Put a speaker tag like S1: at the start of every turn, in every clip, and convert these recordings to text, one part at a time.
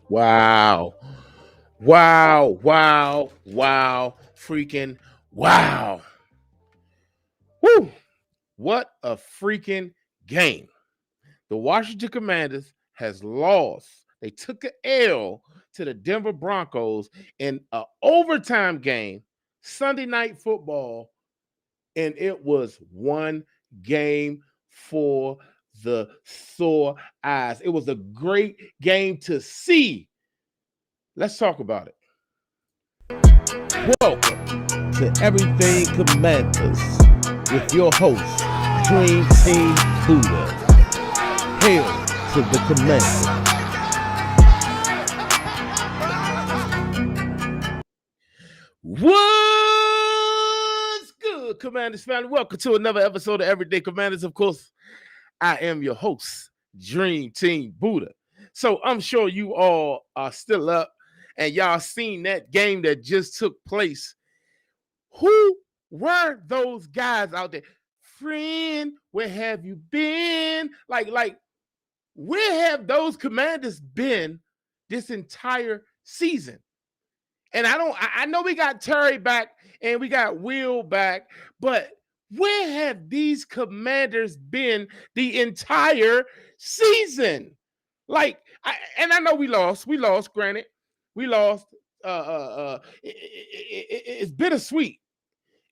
S1: Wow. Wow. Wow. Wow. Freaking wow. Woo. What a freaking game. The Washington Commanders has lost. They took an L to the Denver Broncos in an overtime game, Sunday night football, and it was one game for the sore eyes. It was a great game to see. Let's talk about it. Welcome to Everything Commanders with your host, Dream Team Buddha. Hail to the Commanders. What's good, Commanders family? Welcome to another episode of Everyday Commanders. Of course, I am your host, Dream Team Buddha. So I'm sure you all are still up and y'all seen that game that just took place. Who were those guys out there? Friend, where have you been? Like, where have those Commanders been this entire season? And I know we got Terry back and we got Will back, but where have these Commanders been the entire season? I know we lost. Granted, we lost. It's bittersweet.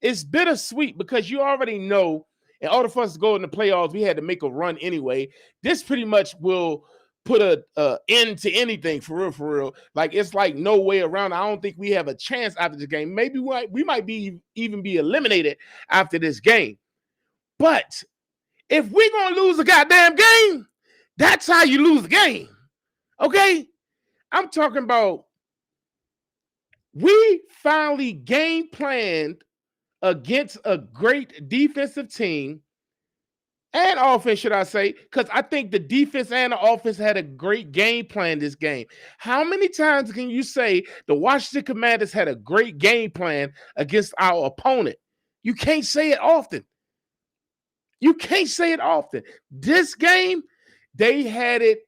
S1: It's bittersweet because you already know in order for us to go in the playoffs, we had to make a run anyway. This pretty much will put a end to anything for real, for real. Like it's like no way around. I don't think we have a chance after this game. Maybe we might be even be eliminated after this game. But if we're gonna lose a goddamn game, that's how you lose the game. Okay? I'm talking about we finally game planned against a great defensive team and offense, should I say, because I think the defense and the offense had a great game plan this game. How many times can you say the Washington Commanders had a great game plan against our opponent? You can't say it often. You can't say it often. This game, they had it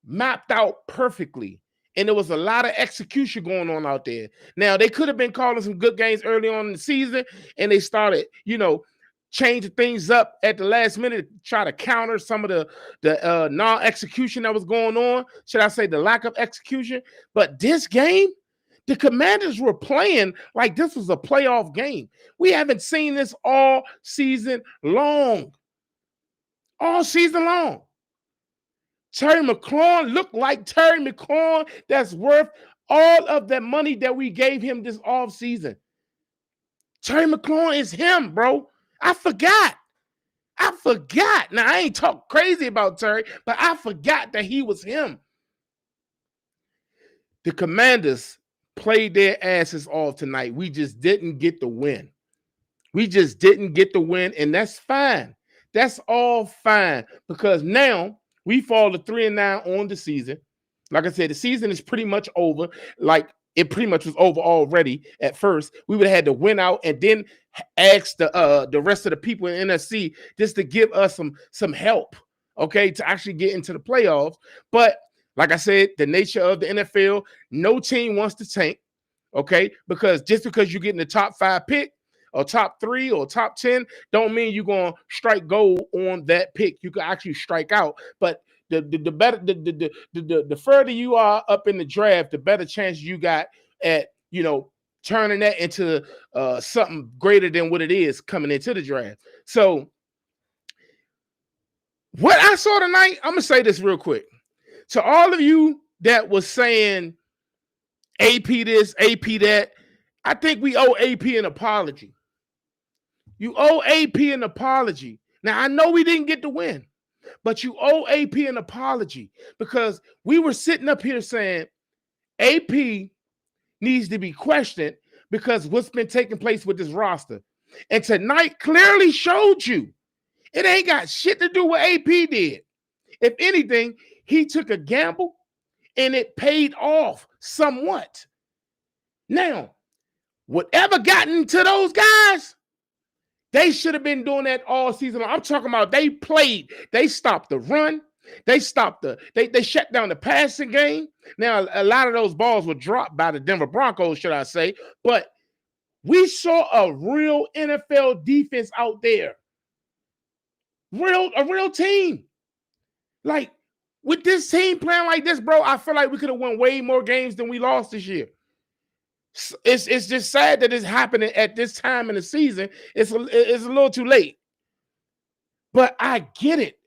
S1: mapped out perfectly. And there was a lot of execution going on out there. Now, they could have been calling some good games early on in the season, and they started, changing things up at the last minute to try to counter some of the non-execution that was going on. Should I say the lack of execution? But this game, the Commanders were playing like this was a playoff game. We haven't seen this all season long. All season long. Terry McLaurin looked like Terry McLaurin that's worth all of that money that we gave him this offseason. Terry McLaurin is him, bro. I forgot. Now, I ain't talk crazy about Terry, but I forgot that he was him. The Commanders played their asses off tonight. We just didn't get the win. And that's fine. That's all fine because now we fall to 3-9 on the season. Like I said, the season is pretty much over. Like it pretty much was over already at first. We would have had to win out and then ask the rest of the people in NFC just to give us some help, okay, to actually get into the playoffs. But like I said, the nature of the NFL, no team wants to tank, okay, because just because you get in the top 5 pick or top 3 or top 10 don't mean you're going to strike gold on that pick. You can actually strike out, but the better the further you are up in the draft, the better chance you got at turning that into something greater than what it is coming into the draft. So what I saw tonight, I'm gonna say this real quick to all of you that was saying AP this, AP that. I think we owe AP an apology. You owe AP an apology. Now, I know we didn't get the win, but you owe AP an apology because we were sitting up here saying AP needs to be questioned because what's been taking place with this roster. And tonight clearly showed you it ain't got shit to do with AP did. If anything, he took a gamble and it paid off somewhat. Now, whatever got into those guys, they should have been doing that all season long. I'm talking about they played. They stopped the run. They stopped they shut down the passing game. Now, a lot of those balls were dropped by the Denver Broncos, should I say, but we saw a real NFL defense out there. A real team. Like, with this team playing like this, bro, I feel like we could have won way more games than we lost this year. It's just sad that it's happening at this time in the season. It's a little too late. But I get it.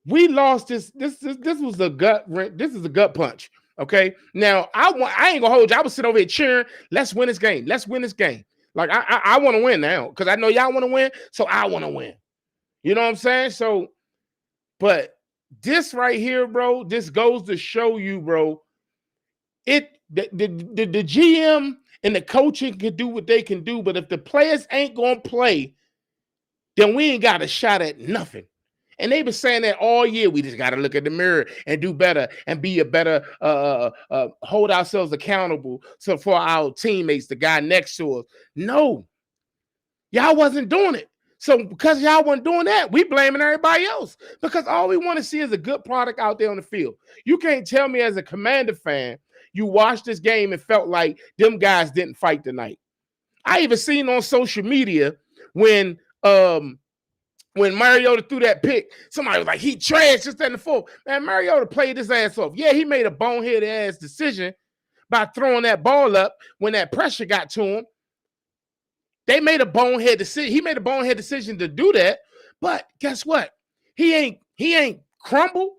S1: We lost this was a gut wrench. This is a gut punch. Okay. Now I ain't gonna hold you. I was sitting over here cheering. Let's win this game. Let's win this game. Like I want to win now because I know y'all want to win. So I want to win. You know what I'm saying? So, but this right here, bro, this goes to show you, bro. The GM and the coaching can do what they can do, but if the players ain't gonna play, then we ain't got a shot at nothing. And they've been saying that all year. We just got to look at the mirror and do better and be a better, hold ourselves accountable for our teammates, the guy next to us. No, y'all wasn't doing it. So because y'all wasn't doing that, we blaming everybody else because all we want to see is a good product out there on the field. You can't tell me as a Commander fan, you watched this game and felt like them guys didn't fight tonight. I even seen on social media when Mariota threw that pick, somebody was like, he trashed just in the fourth. Man, Mariota played his ass off. Yeah, he made a boneheaded ass decision by throwing that ball up when that pressure got to him. They made a bonehead decision. He made a bonehead decision to do that. But guess what? He ain't crumbled.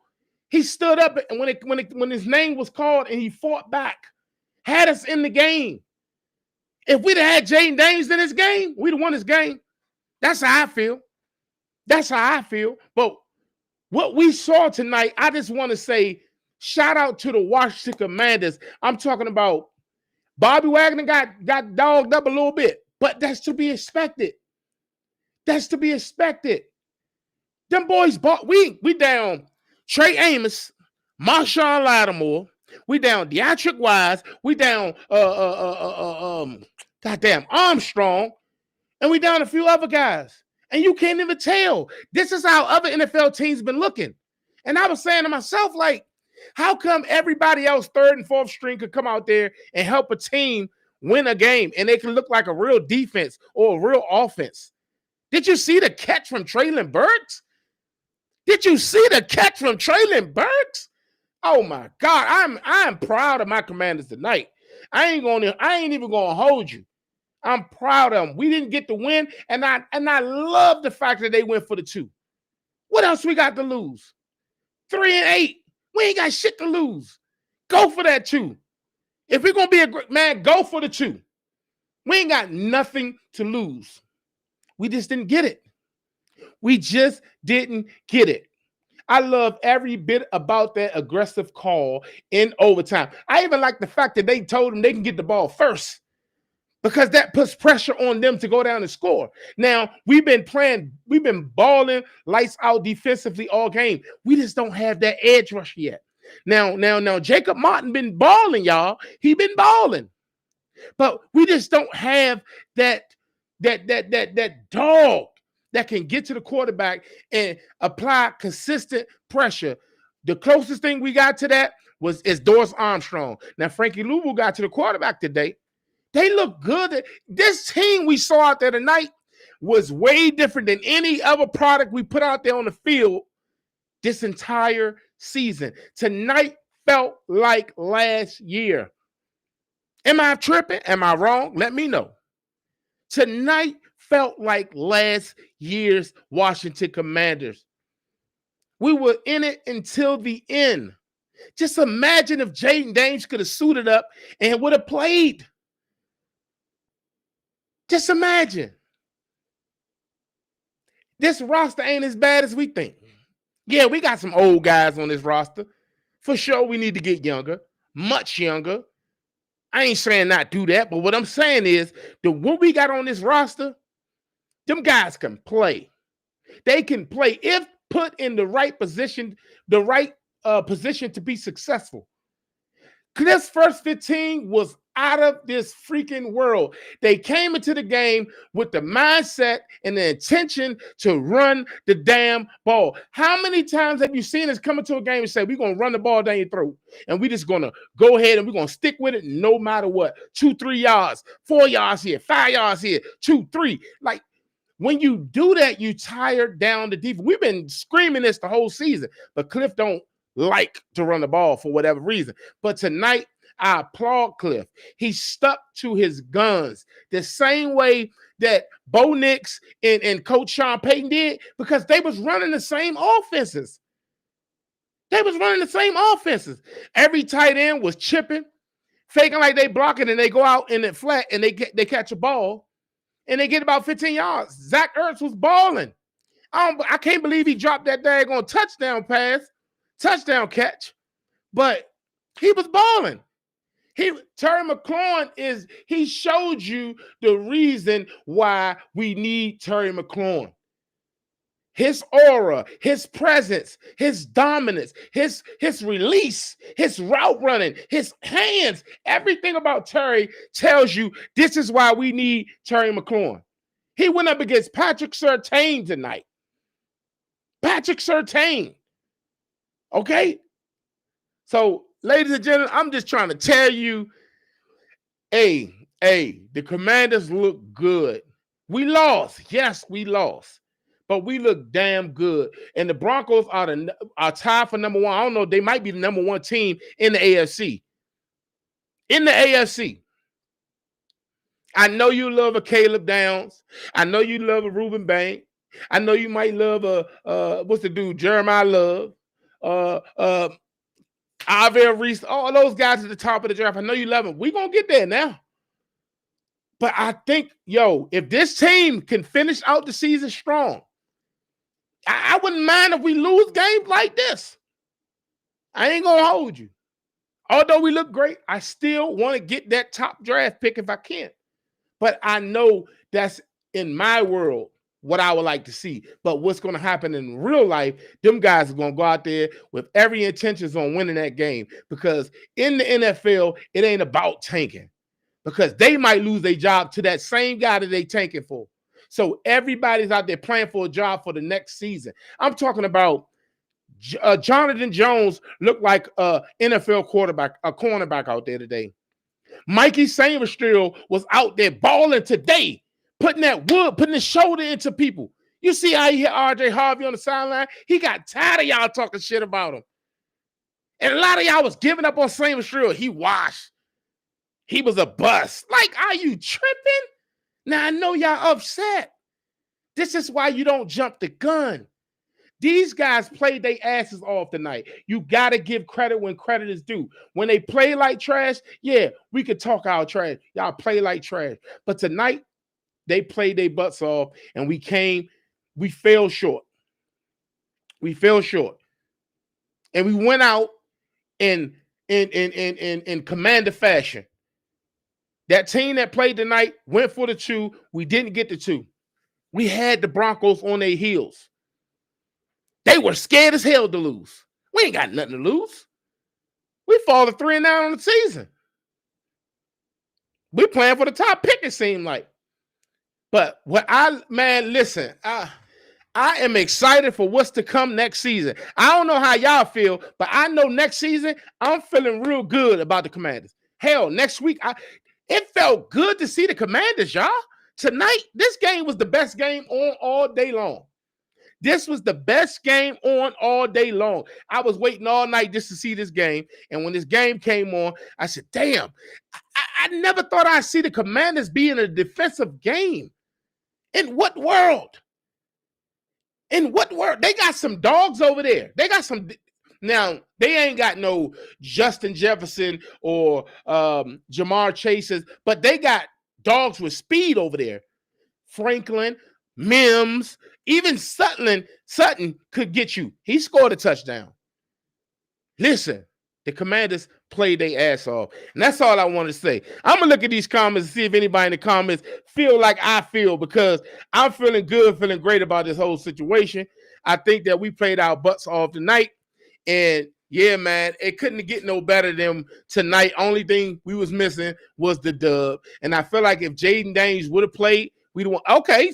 S1: He stood up and when his name was called and he fought back, had us in the game. If we'd have had Jaden Daniels in this game, we'd have won this game. That's how I feel. That's how I feel. But what we saw tonight, I just want to say, shout out to the Washington Commanders. I'm talking about Bobby Wagner got dogged up a little bit, but that's to be expected. That's to be expected. Them boys we down Trey Amos, Marshawn Lattimore, we down Deatrick Wise, we down goddamn Armstrong, and we down a few other guys. And you can't even tell. This is how other NFL teams been looking. And I was saying to myself, like, how come everybody else, third and fourth string, could come out there and help a team win a game and they can look like a real defense or a real offense? Did you see the catch from Treylon Burks? Did you see the catch from Treylon Burks? Oh my God, I'm proud of my Commanders tonight. I ain't even gonna hold you. I'm proud of them. We didn't get the win, and I love the fact that they went for the 2. What else we got to lose? 3-8. We ain't got shit to lose. Go for that 2. If we're gonna be a great man, go for the 2. We ain't got nothing to lose. We just didn't get it. We just didn't get it. I love every bit about that aggressive call in overtime. I even like the fact that they told them they can get the ball first, because that puts pressure on them to go down and score. Now, we've been balling lights out defensively all game. We just don't have that edge rush yet. Now, Jacob Martin been balling, y'all. He been balling. But we just don't have that dog that can get to the quarterback and apply consistent pressure. The closest thing we got to that is Doris Armstrong. Now, Frankie Louisville got to the quarterback today. They look good. This team we saw out there tonight was way different than any other product we put out there on the field this entire season. Tonight felt like last year. Am I tripping? Am I wrong? Let me know. Tonight felt like last year's Washington Commanders. We were in it until the end. Just imagine if Jaden Daniels could have suited up and would have played. Just imagine. This roster ain't as bad as we think. Yeah, we got some old guys on this roster. For sure, we need to get younger, much younger. I ain't saying not do that, but what I'm saying is what we got on this roster, them guys can play. They can play if put in the right position, position to be successful. This first 15 was out of this freaking world. They came into the game with the mindset and the intention to run the damn ball. How many times have you seen us come into a game and say, we're going to run the ball down your throat, and we're just going to go ahead and we're going to stick with it no matter what? 2, 3 yards, 4 yards here, 5 yards here, 2, 3. Like, when you do that, you tire down the defense. We've been screaming this the whole season, but Cliff don't like to run the ball for whatever reason. But tonight, I applaud Cliff. He stuck to his guns the same way that Bo Nix and Coach Sean Payton did, because they was running the same offenses. Every tight end was chipping, faking like they blocking, and they go out in the flat and they catch a ball and they get about 15 yards. Zach Ertz was balling. I can't believe he dropped that daggone touchdown catch, but he was balling. Terry McLaurin he showed you the reason why we need Terry McLaurin. His aura, his presence, his dominance, his release, his route running, his hands, everything about Terry tells you this is why we need Terry McLaurin. He went up against Patrick Surtain tonight. Patrick Surtain. Okay? So, ladies and gentlemen, I'm just trying to tell you, the Commanders look good. We lost. Yes, we lost. But we look damn good. And the Broncos are tied for number one. I don't know. They might be the number one team in the AFC. I know you love a Caleb Downs. I know you love a Reuben Bank. I know you might love what's the dude? Jeremiah Love. Alvin Reese. All those guys at the top of the draft. I know you love them. We're going to get there now. But I think, if this team can finish out the season strong, I wouldn't mind if we lose games like this. I ain't going to hold you. Although we look great, I still want to get that top draft pick if I can. But I know that's in my world what I would like to see. But what's going to happen in real life, them guys are going to go out there with every intentions on winning that game. Because in the NFL, it ain't about tanking. Because they might lose their job to that same guy that they tanking for. So everybody's out there playing for a job for the next season. I'm talking about Jonathan Jones looked like an NFL cornerback out there today. Mikey Sainristil was out there balling today, putting his shoulder into people. You see how he hit R.J. Harvey on the sideline? He got tired of y'all talking shit about him. And a lot of y'all was giving up on Sainristil. He washed. He was a bust. Like, are you tripping? Now, I know y'all upset. This is why you don't jump the gun. These guys played their asses off tonight. You got to give credit when credit is due. When they play like trash, yeah, we could talk our trash. Y'all play like trash. But tonight, they played their butts off, and we fell short. And we went out in commander fashion. That team that played tonight went for the 2. We didn't get the 2. We had the Broncos on their heels. They were scared as hell to lose. We ain't got nothing to lose. We fall to 3-9 on the season. We playing for the top pick, it seemed like. But listen, I am excited for what's to come next season. I don't know how y'all feel, but I know next season, I'm feeling real good about the Commanders. Hell, next week, it felt good to see the Commanders, y'all. Tonight, this game was the best game on all day long. This was the best game on all day long. I was waiting all night just to see this game. And when this game came on, I said, damn, I never thought I'd see the Commanders be in a defensive game. In what world? They got some dogs over there. Now, they ain't got no Justin Jefferson or Jamar Chases, but they got dogs with speed over there. Franklin, Mims, even Sutton could get you. He scored a touchdown. Listen, the Commanders played their ass off. And that's all I want to say. I'm going to look at these comments and see if anybody in the comments feel like I feel, because I'm feeling good, feeling great about this whole situation. I think that we played our butts off tonight. And Yeah, man, it couldn't get no better than tonight. Only thing we was missing was the dub, and I feel like if Jaden Daniels would have played, we'd want. Okay,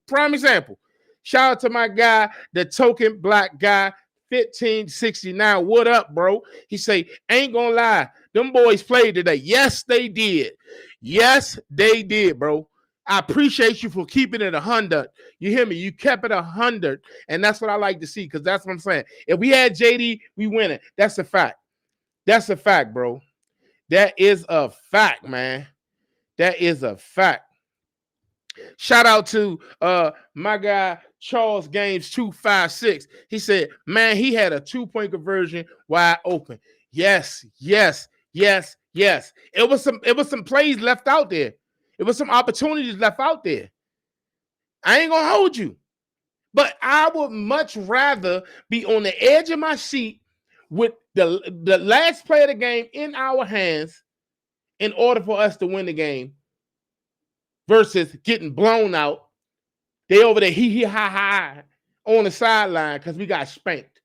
S1: prime example. Shout out to my guy, the token black guy, 1569. What up, bro? He say, ain't gonna lie, them boys played today. Yes, they did. Yes, they did, bro. I appreciate you for keeping it 100. You hear me? You kept it 100, and that's what I like to see, because that's what I'm saying. If we had JD, we win it. That's a fact. That's a fact, bro. That is a fact, man. That is a fact. Shout out to my guy Charles Games 256. He said, man, he had a 2-point conversion wide open. Yes, yes, yes, yes. It was some plays left out there. It was some opportunities left out there. I ain't gonna hold you. But I would much rather be on the edge of my seat with the last play of the game in our hands in order for us to win the game versus getting blown out. They over there hee ha ha on the sideline because we got spanked.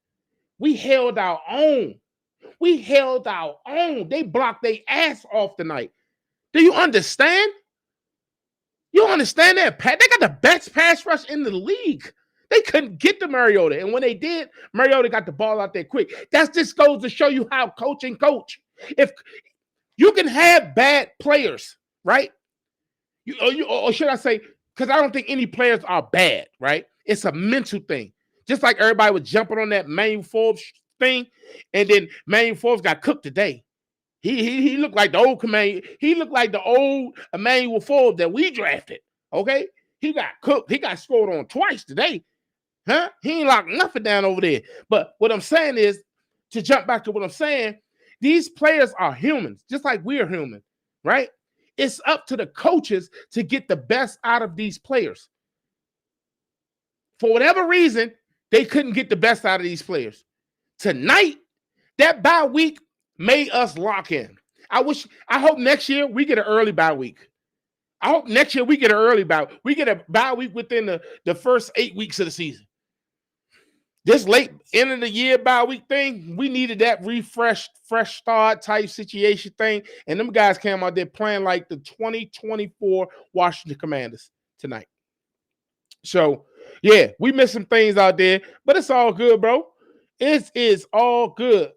S1: We held our own. We held our own. They blocked their ass off tonight. Do you understand? You understand that? They got the best pass rush in the league. They couldn't get to Mariota. And when they did, Mariota got the ball out there quick. That just goes to show you how coach. If you can have bad players, right? Or should I say, because I don't think any players are bad, right? It's a mental thing. Just like everybody was jumping on that Manuel Forbes thing, and then Manuel Forbes got cooked today. He looked like the old command. He looked like the old Emmanuel Forbes that we drafted. Okay, he got cooked. He got scored on twice today. Huh? He ain't locked nothing down over there. But what I'm saying is, to jump back to what I'm saying, these players are humans, just like we're human, right? It's up to the coaches to get the best out of these players. For whatever reason, they couldn't get the best out of these players. Tonight, that bye week made us lock in. I hope next year we get an early bye week. I hope next year we get an early bye. We get a bye week within the first 8 weeks of the season. This late end of the year bye week thing, we needed that refreshed, fresh start type situation thing. And them guys came out there playing like the 2024 Washington Commanders tonight. So, yeah, we missed some things out there, but it's all good, bro. It is all good.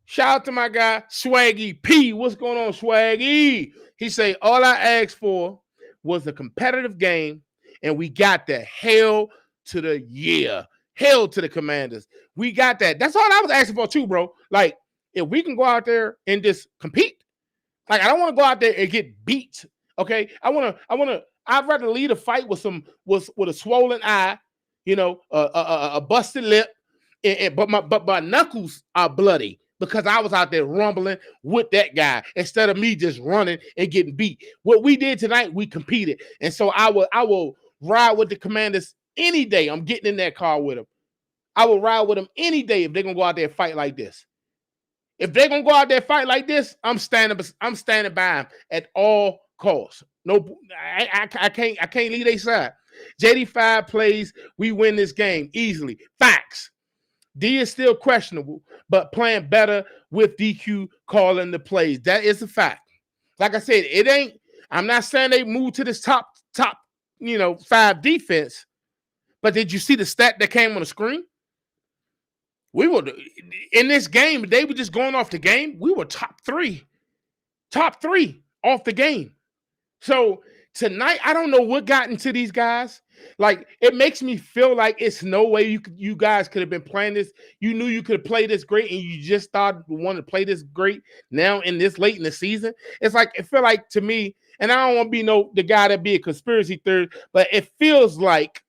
S1: Shout out to my guy, Swaggy P. What's going on, Swaggy? He say, all I asked for was a competitive game, and we got that. Hell to the yeah. Hell to the Commanders. We got that. That's all I was asking for too, bro. Like, if we can go out there and just compete. Like, I don't want to go out there and get beat. Okay. I'd rather lead a fight with a swollen eye, a busted lip, but my knuckles are bloody because I was out there rumbling with that guy instead of me just running and getting beat. What we did tonight, we competed. And so I will ride with the Commanders any day. I'm getting in that car with them. I will ride with them any day if they're gonna go out there and fight like this. If they're gonna go out there and fight like this, I'm standing by them at all costs. No, I can't leave their side. JD5 plays, we win this game easily. Facts. D is still questionable, but playing better with DQ calling the plays. That is a fact. Like I said, I'm not saying they moved to this top 5 defense, but did you see the stat that came on the screen? We were in this game, they were just going off the game. We were top three off the game. So tonight, I don't know what got into these guys. Like, it makes me feel like it's no way you guys could have been playing this. You knew you could play this great, and you just started wanting to play this great now in this late in the season. It's like, it feel like to me, and I don't want to be the guy that be a conspiracy theory, but it feels like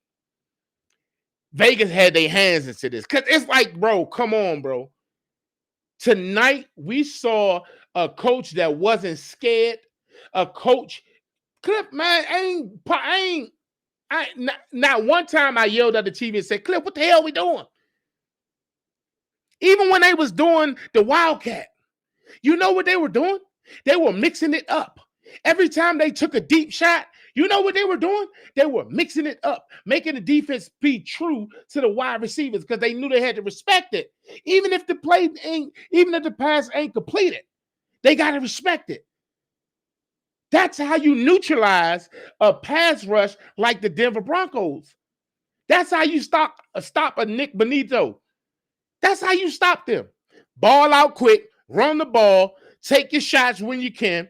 S1: Vegas had their hands into this. Because it's like, bro, come on, bro. Tonight, we saw a coach that wasn't scared. A coach, Cliff, man, not one time I yelled at the TV and said, Cliff, what the hell are we doing? Even when they was doing the Wildcat, you know what they were doing? They were mixing it up. Every time they took a deep shot, You know what they were doing? They were mixing it up, making the defense be true to the wide receivers because they knew they had to respect it. Even if the pass ain't completed, they got to respect it. That's how you neutralize a pass rush like the Denver Broncos. That's how you stop a Nick Benito. That's how you stop them. Ball out quick, run the ball, take your shots when you can,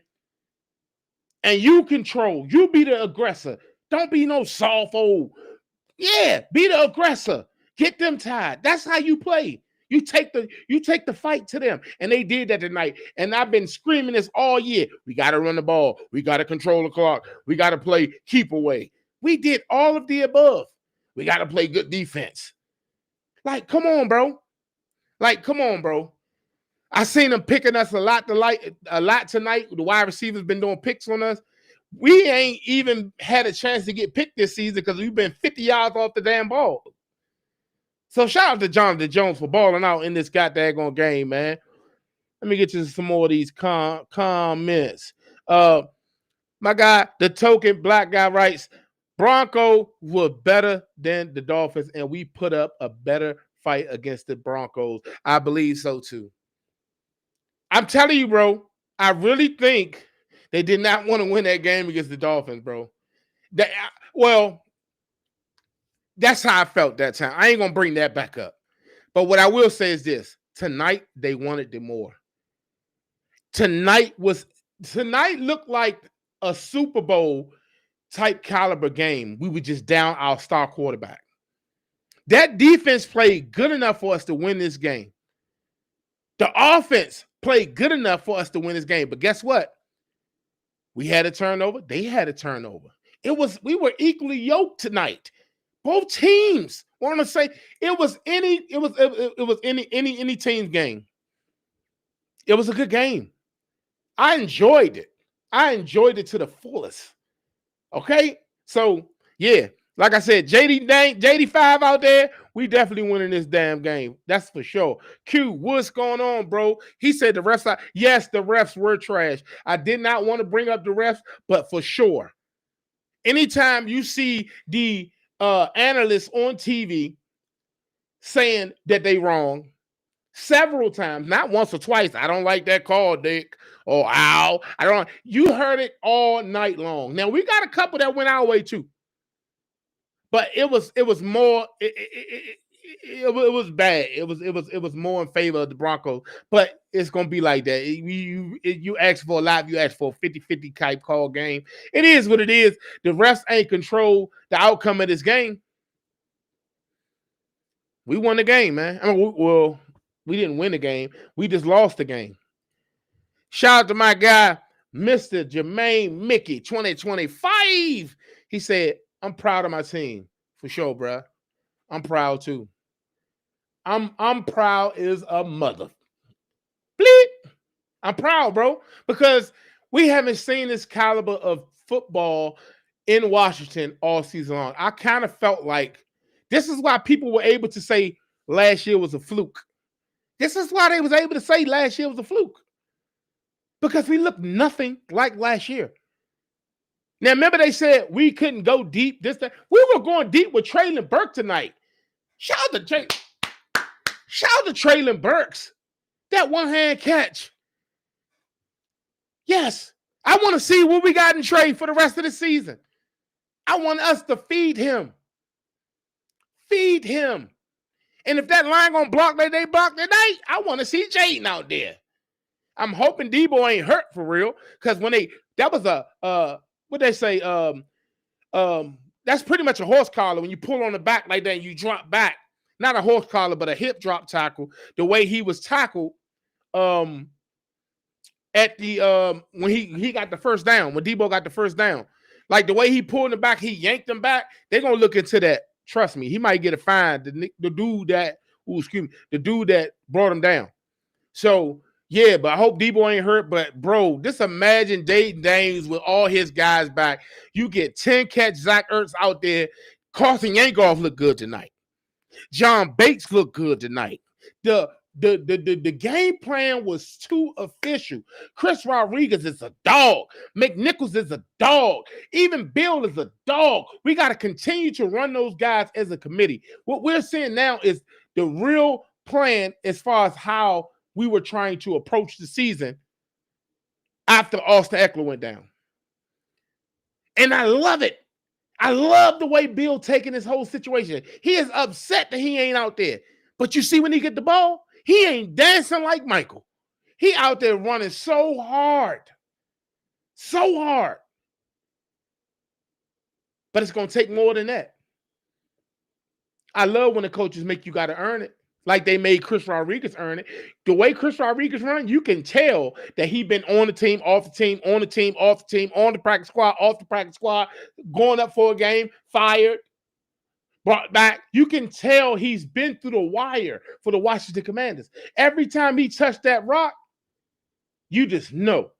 S1: and you control. You be the aggressor. Don't be no soft old. Yeah, be the aggressor. Get them tired. That's how you play. You take the fight to them. And they did that tonight. And I've been screaming this all year. We got to run the ball. We got to control the clock. We got to play keep away. We did all of the above. We got to play good defense. Like, come on, bro. I seen them picking us a lot tonight. The wide receivers been doing picks on us. We ain't even had a chance to get picked this season because we've been 50 yards off the damn ball. So shout out to Jonathan Jones for balling out in this goddamn game, man. Let me get you some more of these comments. My guy, the token black guy writes, Bronco were better than the Dolphins, and we put up a better fight against the Broncos. I believe so too. I'm telling you, bro, I really think they did not want to win that game against the Dolphins, bro. That's how I felt that time. I ain't going to bring that back up. But what I will say is this. Tonight, they wanted it more. Tonight looked like a Super Bowl type caliber game. We were just down our star quarterback. That defense played good enough for us to win this game. The offense played good enough for us to win this game. But guess what? We had a turnover. They had a turnover. We were equally yoked tonight. Both teams want to say it was any team's game. It was a good game. I enjoyed it. I enjoyed it to the fullest. Okay? So, yeah. Like I said, JD5 out there, we definitely winning this damn game. That's for sure. Q, what's going on, bro? He said the refs yes, the refs were trash. I did not want to bring up the refs, but for sure. Anytime you see the analysts on TV saying that they wrong several times, not once or twice. I don't like that call, Dick. Or ow. You heard it all night long. Now we got a couple that went our way too. But it was more. It was bad. It was more in favor of the Broncos. But it's gonna be like that. You ask for a lot. You ask for a 50-50 type call game. It is what it is. The refs ain't control the outcome of this game. We won the game, man. We didn't win the game. We just lost the game. Shout out to my guy, Mr. Jermaine Mickey, 2025. He said, I'm proud of my team. For sure, bro. I'm proud too. I'm proud as a mother. Bleep. I'm proud, bro, because we haven't seen this caliber of football in Washington all season long. I kind of felt like this is why people were able to say last year was a fluke. This is why they was able to say last year was a fluke. Because we looked nothing like last year. Now, remember they said we couldn't go deep. We were going deep with Traylon Burke tonight. Shout out to Traylon Burks. That one-hand catch. Yes. I want to see what we got in Trey for the rest of the season. I want us to feed him. Feed him. And if that line gonna block like they blocked tonight, I want to see Jaden out there. I'm hoping Debo ain't hurt for real. Because that was what they say, that's pretty much a horse collar. When you pull on the back like that and you drop back. Not a horse collar, but a hip drop tackle. The way he was tackled at the when he got the first down, when Debo got the first down. Like the way he pulled him back, he yanked him back. They're gonna look into that. Trust me, he might get a fine. The dude that brought him down. So yeah, but I hope Debo ain't hurt. But bro, just imagine Dayton Daniels with all his guys back. You get 10 catch Zach Ertz out there. Carson Yankoff looked good tonight. John Bates looked good tonight. The the game plan was too official. Chris Rodriguez is a dog. McNichols is a dog. Even Bill is a dog. We got to continue to run those guys as a committee. What we're seeing now is the real plan as far as how we were trying to approach the season after Austin Eckler went down. And I love it. I love the way Bill taking this whole situation. He is upset that he ain't out there. But you see when he get the ball, he ain't dancing like Michael. He out there running so hard. So hard. But it's going to take more than that. I love when the coaches make you got to earn it. Like they made Chris Rodriguez earn it. The way Chris Rodriguez run, you can tell that he been on the team, off the team, on the team, off the team, on the practice squad, off the practice squad, going up for a game, fired, brought back. You can tell he's been through the wire for the Washington Commanders. Every time he touched that rock, you just know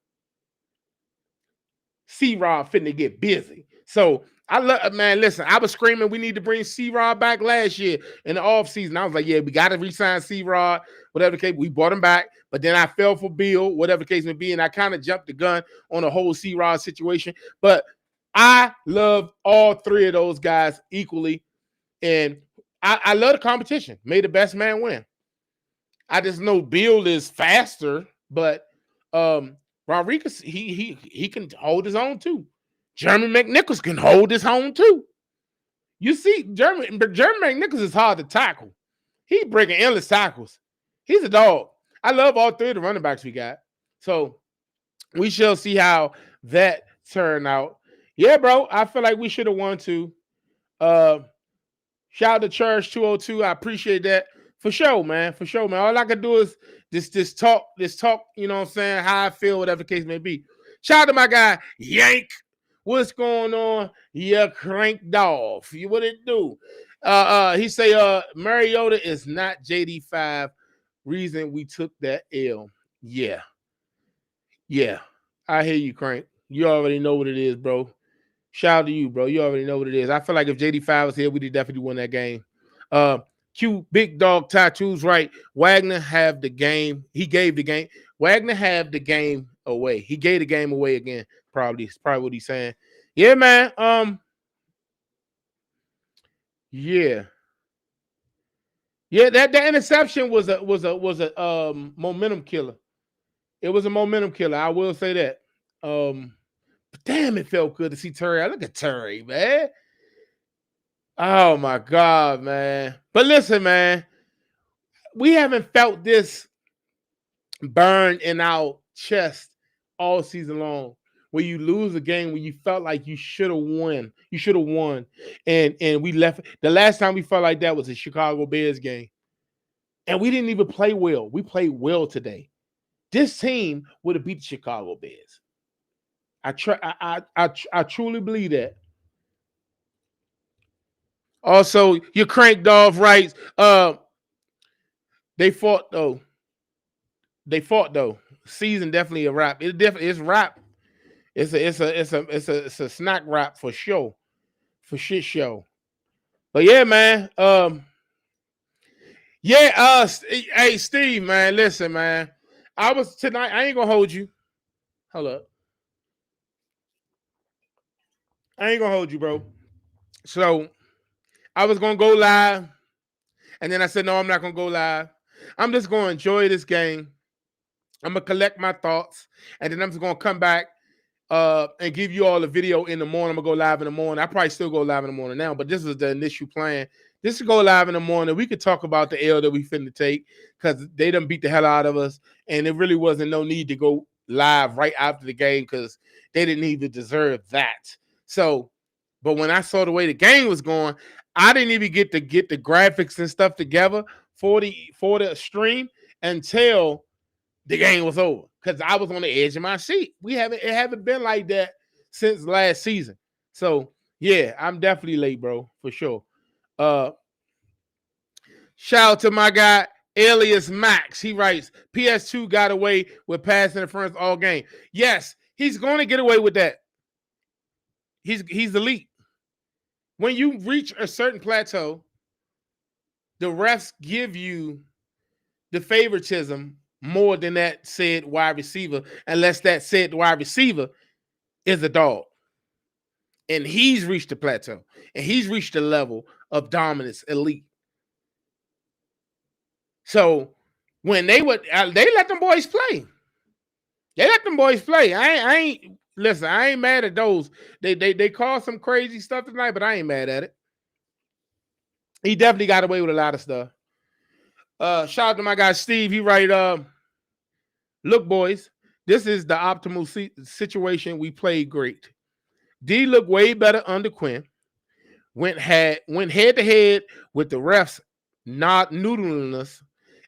S1: C-Rod finna get busy. So I love, man, listen, I was screaming we need to bring C-Rod back last year in the offseason. I was like, yeah, we got to re-sign C-Rod, whatever the case. We brought him back, but then I fell for Bill, whatever the case may be, and I kind of jumped the gun on the whole C-Rod situation. But I love all three of those guys equally, and I love the competition. May the best man win. I just know Bill is faster, but Rodriguez, he can hold his own too. Jeremy McNichols can hold his own too. You see, Jeremy McNichols is hard to tackle. He's breaking endless tackles. He's a dog. I love all three of the running backs we got. So we shall see how that turn out. Yeah, bro. I feel like we should have won too. Shout out to Church 202. I appreciate that. For sure, man. For sure, man. All I can do is this talk, you know what I'm saying, how I feel, whatever the case may be. Shout out to my guy, Yank. What's going on? You cranked off. You what it do? He say Mariota is not JD5 reason we took that L. Yeah. I hear you, Crank. You already know what it is, bro. Shout out to you, bro. You already know what it is. I feel like if JD5 was here, we'd definitely win that game. Q Big Dog Tattoos right. Wagner have the game. He gave the game. Wagner have the game away. He gave the game away again. Probably. It's probably what he's saying. Yeah, man. Yeah. That interception was a momentum killer. It was a momentum killer. I will say that. But damn, it felt good to see Terry. Look at Terry, man. Oh my God, man. But listen, man, we haven't felt this burn in our chest all season long. Where you lose a game where you felt like you should have won. You should have won. And we left. The last time we felt like that was a Chicago Bears game. And we didn't even play well. We played well today. This team would have beat the Chicago Bears. I truly believe that. Also, your crank dog writes, they fought though. Season definitely a wrap. It's wrap. It's a snack wrap for sure. For shit show. But yeah, man. Hey Steve, man, listen, man. I ain't gonna hold you. Hold up. I ain't gonna hold you, bro. So I was gonna go live, and then I said, no, I'm not gonna go live. I'm just gonna enjoy this game. I'm gonna collect my thoughts, and then I'm just gonna come back and give you all the video in the morning. I'm gonna go live in the morning. I probably still go live in the morning now, but this is the initial plan. This is go live in the morning. We could talk about the L that we finna take because they done beat the hell out of us, and it really wasn't no need to go live right after the game because they didn't even deserve that. So, but when I saw the way the game was going, I didn't even get the graphics and stuff together for the stream until the game was over because I was on the edge of my seat. It haven't been like that since last season. So yeah, I'm definitely late, bro, for sure. Shout out to my guy Alias Max. He writes, PS2 got away with pass interference all game. Yes, he's going to get away with that. He's elite. When you reach a certain plateau, the refs give you the favoritism more than that said wide receiver, unless that said wide receiver is a dog. And he's reached the plateau. And he's reached the level of dominance elite. So when they let them boys play. They let them boys play. I ain't listen, I ain't mad at those. They call some crazy stuff tonight, but I ain't mad at it. He definitely got away with a lot of stuff. Shout out to my guy Steve. He look, boys, this is the optimal situation. We played great. D looked way better under Quinn. Went head to head with the refs not noodling us,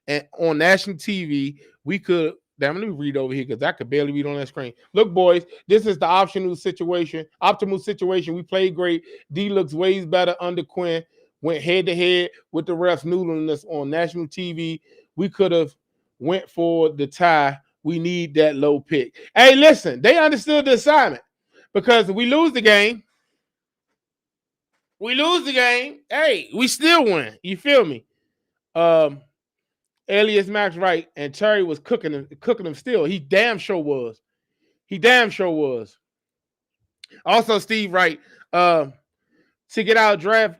S1: and on national TV, we could. Damn, let me read over here because I could barely read on that screen. Look, boys, this is the optimal situation. We played great. D looks way better under Quinn. Went head to head with the refs noodling us on national TV. We could have went for the tie. We need that low pick. Hey, listen, they understood the assignment because we lose the game. Hey, we still win. You feel me? Elias Max right, and Terry was cooking him still. He damn sure was. Also, Steve Wright, to get our draft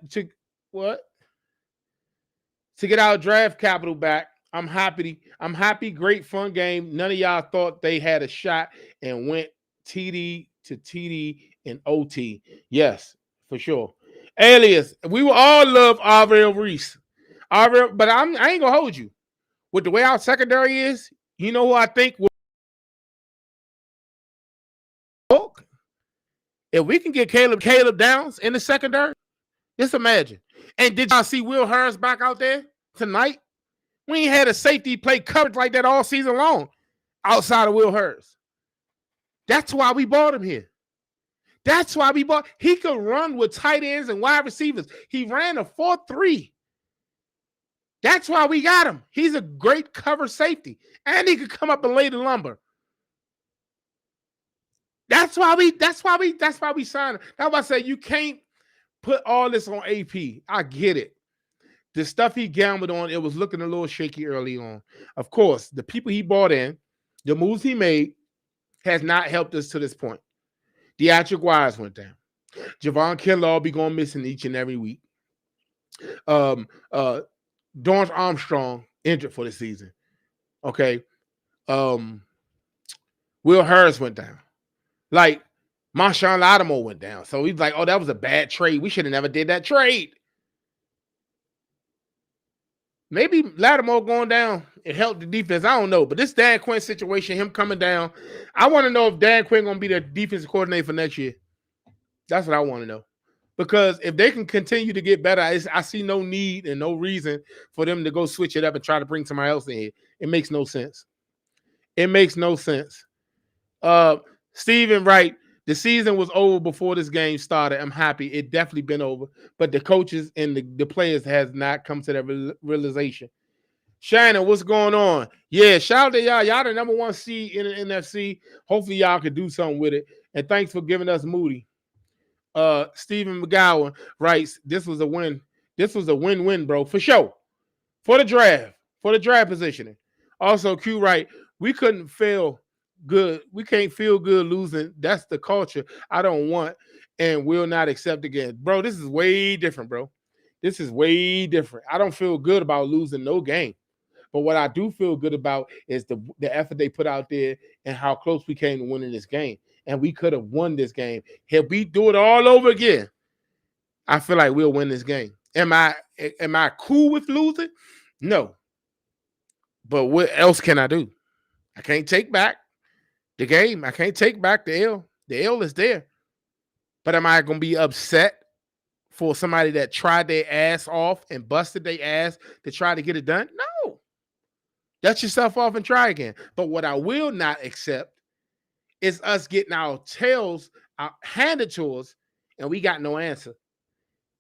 S1: capital back. I'm happy. Great fun game. None of y'all thought they had a shot and went TD to TD and OT. Yes, for sure. Alias, we will all love Arvell Reese. But I ain't gonna hold you. With the way our secondary is, you know who I think will work? If we can get Caleb Downs in the secondary, just imagine. And did y'all see Will Harris back out there tonight? We ain't had a safety play coverage like that all season long outside of Will Harris. That's why we bought him here. He could run with tight ends and wide receivers. He ran a 4-3. That's why we got him. He's a great cover safety. And he could come up and lay the lumber. That's why we signed him. That's why I say you can't put all this on AP. I get it. The stuff he gambled on, it was looking a little shaky early on. Of course, the people he bought in, the moves he made, has not helped us to this point. Deatrick Wise went down. Javon Kinlaw will be going missing each and every week. Dorrance Armstrong injured for the season. Okay. Will Harris went down. Like, Marshawn Lattimore went down. So he's like, oh, that was a bad trade. We should have never did that trade. Maybe Lattimore going down, it helped the defense. I don't know. But this Dan Quinn situation, him coming down, I want to know if Dan Quinn going to be the defensive coordinator for next year. That's what I want to know. Because if they can continue to get better, I see no need and no reason for them to go switch it up and try to bring somebody else in here. It makes no sense. Steven Wright, the season was over before this game started. I'm happy. It definitely been over. But the coaches and the players has not come to that realization. Shannon, what's going on? Yeah, shout out to y'all. Y'all the number one seed in the NFC. Hopefully y'all could do something with it. And thanks for giving us Moody. Stephen McGowan writes, this was a win. This was a win-win, bro, for sure. For the draft positioning. Also, Q Wright, we couldn't feel good. We can't feel good losing. That's the culture I don't want and will not accept again. Bro, this is way different, bro. This is way different. I don't feel good about losing no game. But what I do feel good about is the effort they put out there and how close we came to winning this game. And we could have won this game. If we do it all over again, I feel like we'll win this game. Am I cool with losing? No. But what else can I do? I can't take back the game. I can't take back the L. The L is there. But am I going to be upset for somebody that tried their ass off and busted their ass to try to get it done? No. Dust yourself off and try again. But what I will not accept is us getting our tails handed to us and we got no answer.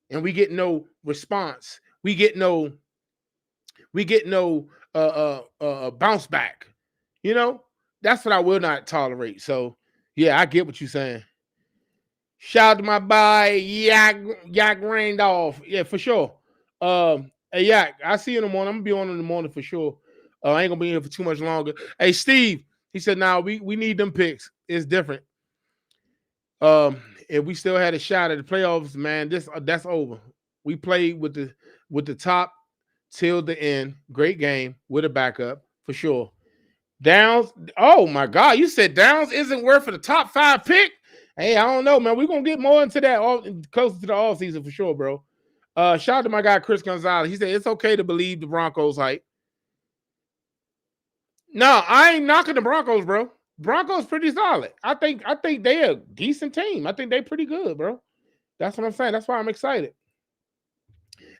S1: And we get no response. We get no bounce back. You know, that's what I will not tolerate. So, yeah, I get what you're saying. Shout out to my boy, Yak Randolph. Yeah, for sure. Yak, I see you in the morning. I'm going to be on in the morning for sure. I ain't gonna be here for too much longer. Hey, Steve, he said, "Now we need them picks. It's different. If we still had a shot at the playoffs, man, that's over. We played with the top till the end. Great game with a backup for sure. Downs. Oh my God, you said Downs isn't worth for the top 5 pick. Hey, I don't know, man. We're gonna get more into that closer to the off season for sure, bro. Shout out to my guy Chris Gonzalez. He said it's okay to believe the Broncos hype. No, I ain't knocking the Broncos, bro. Broncos pretty solid. I think they're a decent team. I think they pretty good, bro. That's what I'm saying. That's why I'm excited.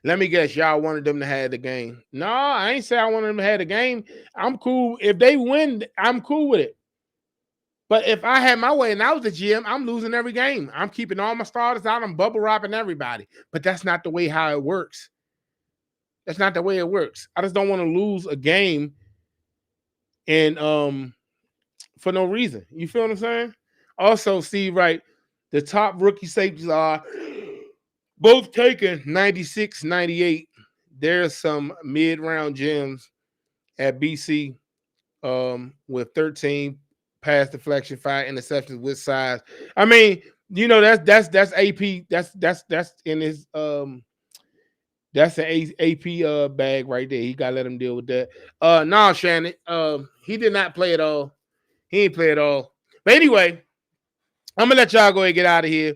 S1: Let me guess, y'all wanted them to have the game. No, I ain't say I wanted them to have the game. I'm cool. If they win, I'm cool with it. But if I had my way and I was the GM, I'm losing every game. I'm keeping all my starters out. I'm bubble wrapping everybody. But that's not the way how it works. That's not the way it works. I just don't want to lose a game and for no reason. You feel what I'm saying? Also, Steve, right? The top rookie safeties are both taken 96, 98. There's some mid-round gems at BC with 13 pass deflection, 5 interceptions with size. I mean, you know, that's AP. That's in his that's an AP bag right there. He gotta let him deal with that. Nah, Shannon. He did not play at all. He ain't play at all. But anyway, I'm gonna let y'all go ahead and get out of here.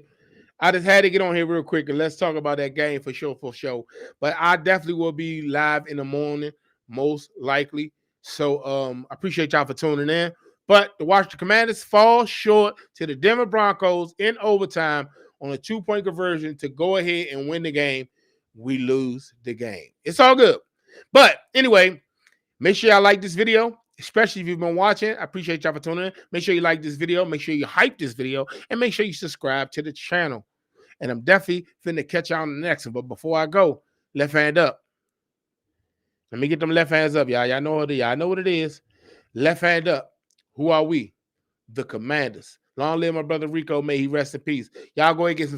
S1: I just had to get on here real quick and let's talk about that game for sure, for sure. But I definitely will be live in the morning, most likely. So I appreciate y'all for tuning in. But the Washington Commanders fall short to the Denver Broncos in overtime on a 2-point conversion to go ahead and win the game. We lose the game. It's all good. But anyway, make sure y'all like this video, especially if you've been watching. I appreciate y'all for tuning in. Make sure you like this video. Make sure you hype this video. And make sure you subscribe to the channel. And I'm definitely finna catch y'all on the next one. But before I go, left hand up. Let me get them left hands up, y'all. Y'all know what it is. Y'all know what it is. Left hand up. Who are we? The Commanders. Long live my brother Rico. May he rest in peace. Y'all go ahead and get some